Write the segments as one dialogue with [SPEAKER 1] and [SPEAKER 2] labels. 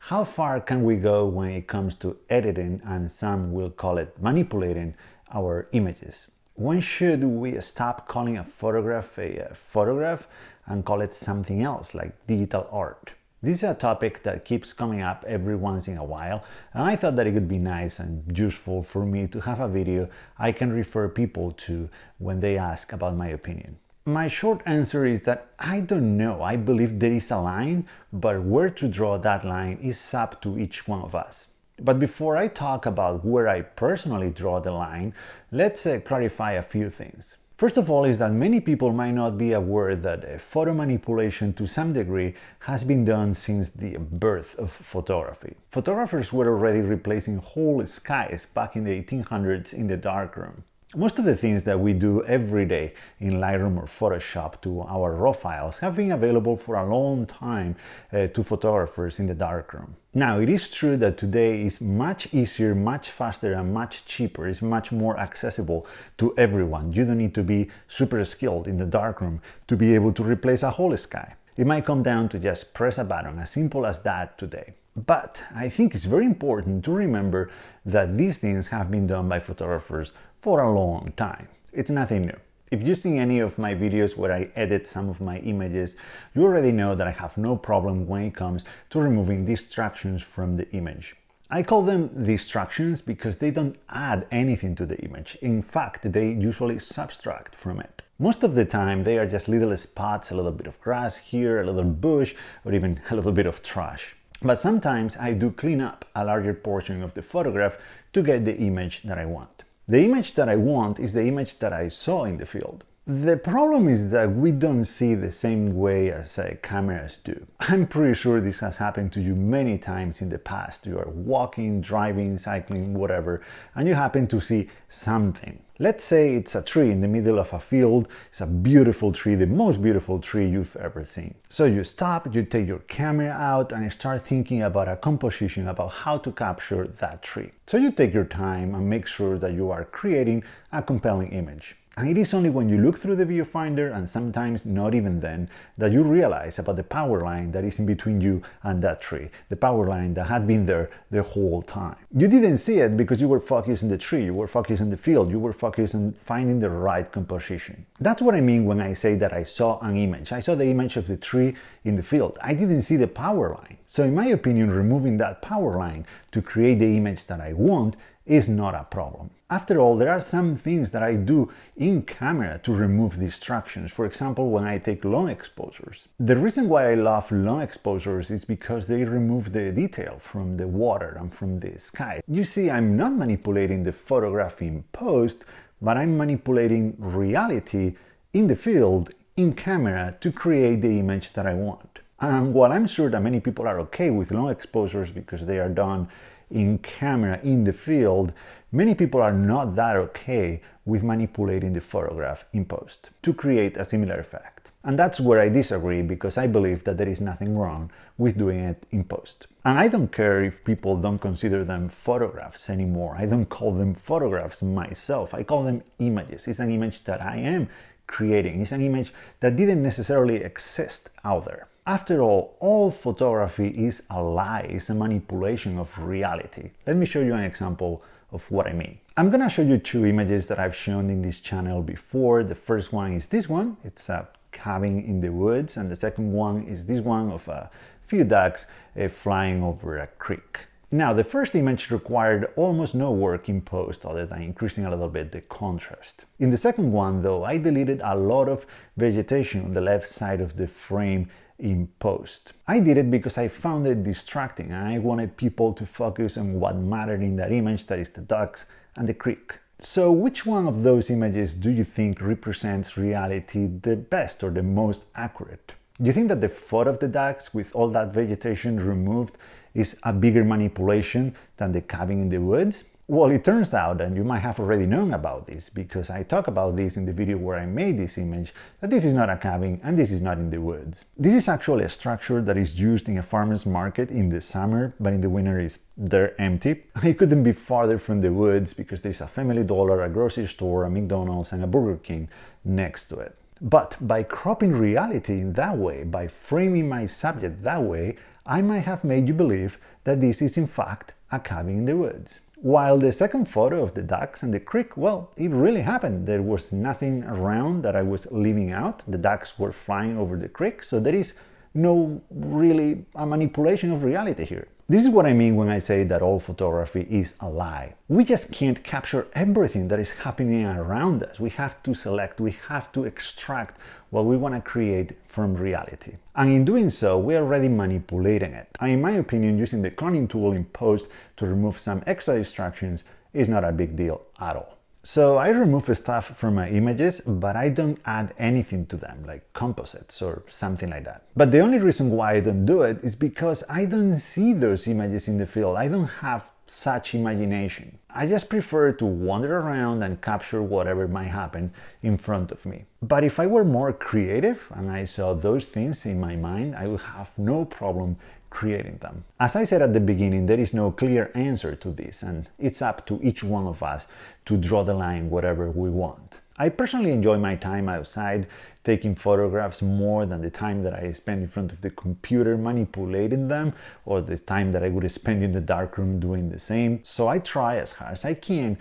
[SPEAKER 1] How far can we go when it comes to editing, and some will call it manipulating our images? When should we stop calling a photograph a photograph and call it something else like digital art? This is a topic that keeps coming up every once in a while, and I thought that it would be nice and useful for me to have a video I can refer people to when they ask about my opinion. My short answer is that I don't know. I believe there is a line, but where to draw that line is up to each one of us. But before I talk about where I personally draw the line, let's clarify a few things. First of all is that many people might not be aware that photo manipulation to some degree has been done since the birth of photography. Photographers were already replacing whole skies back in the 1800s in the darkroom. Most of the things that we do every day in Lightroom or Photoshop to our raw files have been available for a long time to photographers in the darkroom. Now, it is true that today is much easier, much faster, and much cheaper. It's much more accessible to everyone. You don't need to be super skilled in the darkroom to be able to replace a whole sky. It might come down to just press a button, as simple as that today. But I think it's very important to remember that these things have been done by photographers for a long time. It's nothing new. If you've seen any of my videos where I edit some of my images, you already know that I have no problem when it comes to removing distractions from the image. I call them distractions because they don't add anything to the image. In fact, they usually subtract from it. Most of the time, they are just little spots, a little bit of grass here, a little bush, or even a little bit of trash. But sometimes I do clean up a larger portion of the photograph to get the image that I want. The image that I want is the image that I saw in the field. The problem is that we don't see the same way as cameras do. I'm pretty sure this has happened to you many times in the past. You are walking, driving, cycling, whatever, and you happen to see something. Let's say it's a tree in the middle of a field. It's a beautiful tree, the most beautiful tree you've ever seen. So you stop, you take your camera out and start thinking about a composition, about how to capture that tree. So you take your time and make sure that you are creating a compelling image. And it is only when you look through the viewfinder, and sometimes not even then, that you realize about the power line that is in between you and that tree, the power line that had been there the whole time. You didn't see it because you were focused on the tree, you were focused on the field, you were focused on finding the right composition. That's what I mean when I say that I saw an image. I saw the image of the tree in the field. I didn't see the power line. So in my opinion, removing that power line to create the image that I want is not a problem. After all, there are some things that I do in camera to remove distractions. For example, when I take long exposures. The reason why I love long exposures is because they remove the detail from the water and from the sky. You see, I'm not manipulating the photograph in post, but I'm manipulating reality in the field, in camera, to create the image that I want. And while I'm sure that many people are okay with long exposures because they are done in camera, in the field, many people are not that okay with manipulating the photograph in post to create a similar effect. And that's where I disagree, because I believe that there is nothing wrong with doing it in post. And I don't care if people don't consider them photographs anymore. I don't call them photographs myself. I call them images. It's an image that I am creating. It's an image that didn't necessarily exist out there. After all photography is a lie, it's a manipulation of reality. Let me show you an example of what I mean. I'm gonna show you two images that I've shown in this channel before. The first one is this one. It's a cabin in the woods, and the second one is this one of a few ducks flying over a creek. Now, the first image required almost no work in post other than increasing a little bit the contrast. In the second one, though, I deleted a lot of vegetation on the left side of the frame in post. I did it because I found it distracting and I wanted people to focus on what mattered in that image, that is the ducks and the creek. So which one of those images do you think represents reality the best or the most accurate? Do you think that the photo of the ducks with all that vegetation removed is a bigger manipulation than the cabin in the woods? Well, it turns out, and you might have already known about this because I talk about this in the video where I made this image, that this is not a cabin and this is not in the woods. This is actually a structure that is used in a farmer's market in the summer, but in the winter is they're empty. It couldn't be farther from the woods because there's a Family Dollar, a grocery store, a McDonald's, and a Burger King next to it. But by cropping reality in that way, by framing my subject that way, I might have made you believe that this is in fact a cabin in the woods. While the second photo of the ducks and the creek, well, it really happened. There was nothing around that I was leaving out. The ducks were flying over the creek, so there is no really a manipulation of reality here. This is what I mean when I say that all photography is a lie. We just can't capture everything that is happening around us. We have to select, we have to extract what we want to create from reality. And in doing so, we are already manipulating it. And in my opinion, using the cloning tool in post to remove some extra distractions is not a big deal at all. So I remove stuff from my images, but I don't add anything to them, like composites or something like that. But the only reason why I don't do it is because I don't see those images in the field. I don't have such imagination. I just prefer to wander around and capture whatever might happen in front of me. But if I were more creative and I saw those things in my mind, I would have no problem creating them. As I said at the beginning, there is no clear answer to this, and it's up to each one of us to draw the line whatever we want. I personally enjoy my time outside taking photographs more than the time that I spend in front of the computer manipulating them, or the time that I would spend in the darkroom doing the same. So I try as hard as I can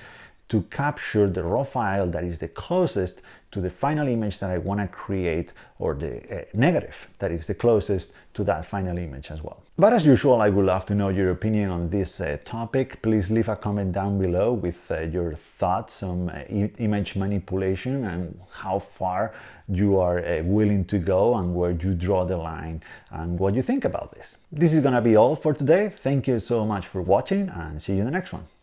[SPEAKER 1] to capture the raw file that is the closest to the final image that I want to create, or the negative that is the closest to that final image as well. But as usual, I would love to know your opinion on this topic. Please leave a comment down below with your thoughts on image manipulation and how far you are willing to go and where you draw the line and what you think about this. This is gonna be all for today. Thank you so much for watching and see you in the next one.